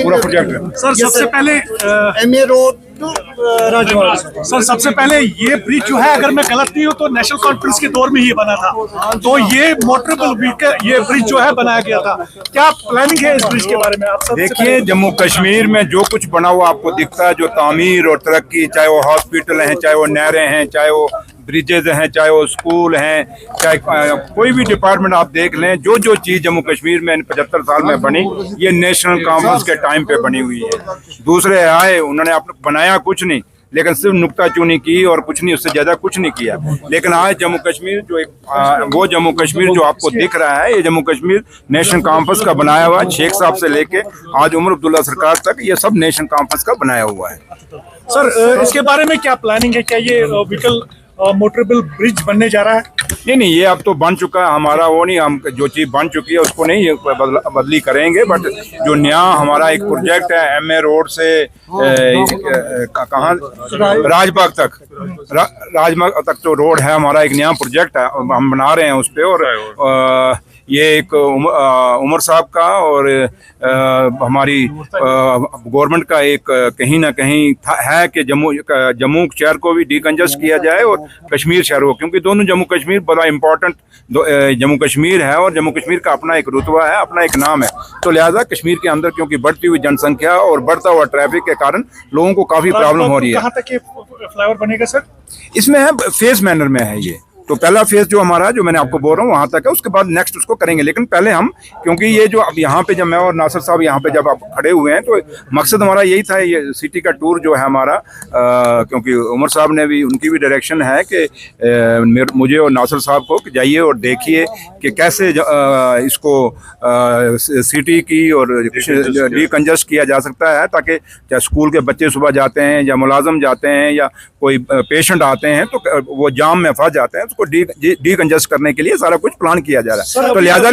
पूरा project sir सबसे पहले MA रोड सर सबसे पहले ये ब्रिज जो है, अगर मैं गलत नहीं हूँ तो नेशनल कॉन्फ्रेंस के दौर में ही बना था, तो ये मोटरेबल ये ब्रिज जो है बनाया गया था। क्या प्लानिंग है इस ब्रिज के बारे में आप सब? देखिए, जम्मू कश्मीर में जो कुछ बना हुआ आपको दिखता है, जो तामीर और तरक्की, चाहे वो हॉस्पिटल हैं, चाहे वो नहरें हैं, चाहे वो ब्रिजेज हैं, चाहे वो स्कूल हैं, चाहे कोई भी डिपार्टमेंट आप देख लें, जो जो चीज़ जम्मू कश्मीर में 75 साल में बनी, ये नेशनल कॉन्फ्रेंस के टाइम पे बनी हुई है। दूसरे आए, उन्होंने बनाया कुछ नहीं, लेकिन सिर्फ नुक्ताचीनी की और कुछ नहीं, उससे ज़्यादा कुछ नहीं किया। लेकिन आज जम्मू कश्मीर जो वो जम्मू कश्मीर जो आपको दिख रहा है, ये जम्मू कश्मीर नेशनल कॉन्फ्रेंस का बनाया हुआ, शेख साहब से लेके आज उमर अब्दुल्ला सरकार तक, ये सब नेशनल कॉन्फ्रेंस का बनाया हुआ है। सर इसके बारे में क्या प्लानिंग है? क्या ये व्हीकल मोटरेबल ब्रिज बनने जा रहा है? नहीं, ये अब तो बन चुका है, हमारा वो नहीं, हम जो चीज़ बन चुकी है उसको नहीं बदली करेंगे। बट जो नया हमारा एक प्रोजेक्ट है MA रोड से कहाँ राजबाग तक जो रोड है, हमारा एक नया प्रोजेक्ट है, हम बना रहे हैं उस पर। और ये एक उमर साहब का और हमारी गवर्नमेंट का एक कहीं ना कहीं है कि जम्मू शहर को भी डिकंजस्ट किया जाए और कश्मीर शहर को, क्योंकि दोनों जम्मू कश्मीर बड़ा इम्पोर्टेंट जम्मू कश्मीर है और जम्मू कश्मीर का अपना एक रुतबा है, अपना एक नाम है। तो लिहाजा कश्मीर के अंदर क्योंकि बढ़ती हुई जनसंख्या और बढ़ता हुआ ट्रैफिक के कारण लोगों को काफ़ी प्रॉब्लम हो रही है। कहाँ तक ये फ्लाईओवर बनेगा सर? इसमें है फेज मैनर में है ये, तो पहला फेज जो हमारा, जो मैंने आपको बोल रहा हूँ, वहाँ तक है, उसके बाद नेक्स्ट उसको करेंगे। लेकिन पहले हम, क्योंकि ये जो अब यहाँ पे जब मैं और नासिर साहब यहाँ पे जब आप खड़े हुए हैं, तो मकसद हमारा यही था, ये सिटी का टूर जो है हमारा, क्योंकि उमर साहब ने भी, उनकी भी डायरेक्शन है कि मुझे और नासिर साहब को जाइए और देखिए कि कैसे इसको सिटी की और डिकंजस्ट किया जा सकता है, ताकि चाहे स्कूल के बच्चे सुबह जाते हैं या मुलाजम जाते हैं या कोई पेशेंट आते हैं तो वो जाम में फंस जाते हैं, उसको डिकंजस्ट करने के लिए सारा कुछ प्लान किया जा रहा है। तो लिहाजा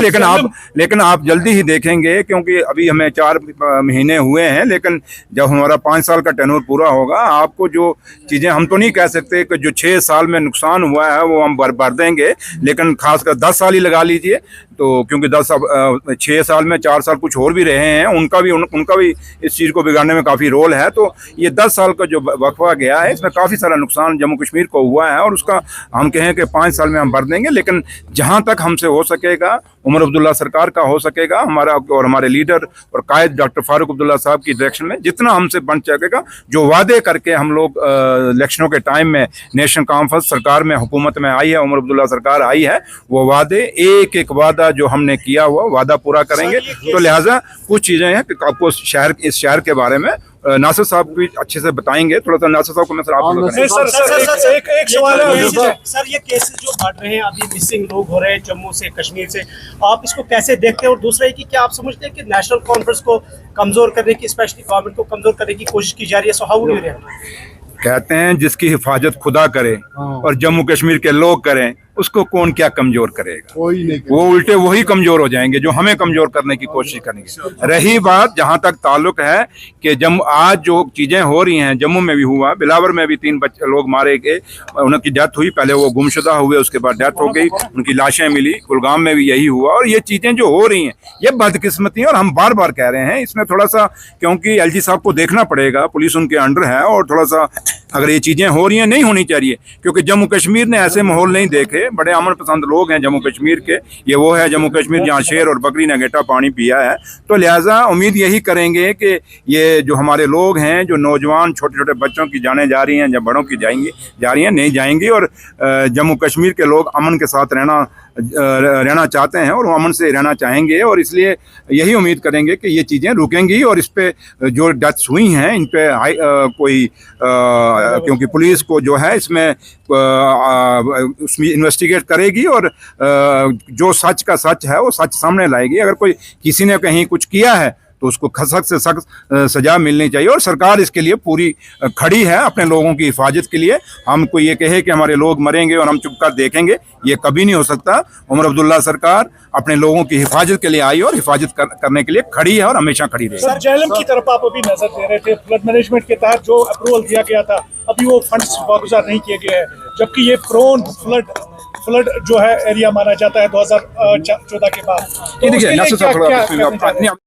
लेकिन आप जल्दी ही देखेंगे, क्योंकि अभी हमें 4 महीने हुए हैं, लेकिन जब हमारा 5 साल का टेन्योर पूरा होगा, आपको जो चीज़ें, हम तो नहीं कह सकते कि जो 6 साल में नुकसान हुआ है वो हम भर देंगे, लेकिन खासकर 10 साल ही लगा लीजिए, तो क्योंकि 6 साल में 4 साल कुछ और भी रहे हैं, उनका भी इस चीज़ को बिगाड़ने में काफ़ी रोल है। तो ये 10 साल का जो वक्फा गया है, इसमें काफ़ी सारा नुकसान जम्मू कश्मीर को हुआ है और उसका हम कहें कि 5 साल में हम भर देंगे। लेकिन जहाँ तक हमसे हो सकेगा, उमर अब्दुल्ला सरकार का हो सकेगा, हमारा और हमारे लीडर और कायद डॉक्टर फारूक अब्दुल्ला साहब की डायरेक्शन में जितना हमसे बन सकेगा, जो वादे करके हम लोग इलेक्शनों के टाइम में नेशनल कॉन्फ्रेंस सरकार में, हुकूमत में आई है, उमर अब्दुल्ला सरकार आई है, वो वादे एक एक वादा जो हमने किया हुआ वादा पूरा करेंगे। तो लिहाजा कुछ चीज़ें हैं कि आपको इस शहर के बारे में नासिर साहब भी अच्छे से बताएंगे। थोड़ा सा नासिर साहब को मैं सर एक सवाल है सर, ये केसेस जो बढ़ रहे हैं, अभी मिसिंग लोग हो रहे हैं जम्मू से, कश्मीर से, आप इसको कैसे देखते हैं? और दूसरा है कि क्या आप समझते हैं कि नेशनल कॉन्फ्रेंस को कमजोर करने की, स्पेशली गवर्नमेंट को कमजोर करने की कोशिश की जा रही है? So how do you react? कहते हैं जिसकी हिफाजत खुदा करे और जम्मू कश्मीर के लोग करें, उसको कौन क्या कमजोर करेगा? वो उल्टे वही कमजोर हो जाएंगे जो हमें कमजोर करने की कोशिश करेंगे। रही बात जहां तक ताल्लुक है कि आज जो चीजें हो रही हैं, जम्मू में भी हुआ, बिलावर में भी 3 लोग मारे गए, उनकी डेथ हुई, पहले वो गुमशुदा हुए, उसके बाद डेथ हो गई, उनकी लाशें मिली। कुलगाम में भी यही हुआ। और ये चीजें जो हो रही हैं, ये बदकिस्मती है और हम बार बार कह रहे हैं, इसमें थोड़ा सा, क्योंकि LG साहब को देखना पड़ेगा, पुलिस उनके अंडर है, और थोड़ा सा अगर ये चीजें हो रही हैं, नहीं होनी चाहिए, क्योंकि जम्मू कश्मीर ने ऐसे माहौल नहीं देखे। बड़े अमन पसंद लोग हैं जम्मू कश्मीर के, ये वो है जम्मू कश्मीर जहाँ शेर और बकरी ने गेटा पानी पिया है। तो लिहाजा उम्मीद यही करेंगे कि ये जो हमारे लोग हैं, जो नौजवान छोटे छोटे बच्चों की जानें जा रही हैं, जब बड़ों की जा रही हैं, नहीं जाएंगी, और जम्मू कश्मीर के लोग अमन के साथ रहना चाहते हैं और वो अमन से रहना चाहेंगे, और इसलिए यही उम्मीद करेंगे कि ये चीज़ें रुकेंगी। और इस पे जो डेथ्स हुई हैं, इन पे कोई क्योंकि पुलिस को जो है इसमें उसमें इन्वेस्टिगेट करेगी और जो सच का सच है वो सच सामने लाएगी। अगर कोई किसी ने कहीं कुछ किया है तो उसको सख्त से सख्त सजा मिलनी चाहिए, और सरकार इसके लिए पूरी खड़ी है अपने लोगों की हिफाजत के लिए। हमको ये कहे कि हमारे लोग मरेंगे और हम चुप कर देखेंगे, ये कभी नहीं हो सकता। उमर अब्दुल्ला सरकार अपने लोगों की हिफाजत के लिए आई और हिफाजत करने के लिए खड़ी है और हमेशा खड़ी रहेगी। सर, JLM की तरफ आप अभी नजर दे रहे थे, फ्लड मैनेजमेंट के तहत जो अप्रूवल दिया गया था, अभी वो फंड्स वागुजार नहीं किए गए हैं, जबकि ये प्रोन फ्लड फ्लड जो है एरिया माना जाता है 2014 के बाद। तो ये देखिए उसके लिए नासिर साहब क्या- क्या थोड़ा करना चाह रहे हैं?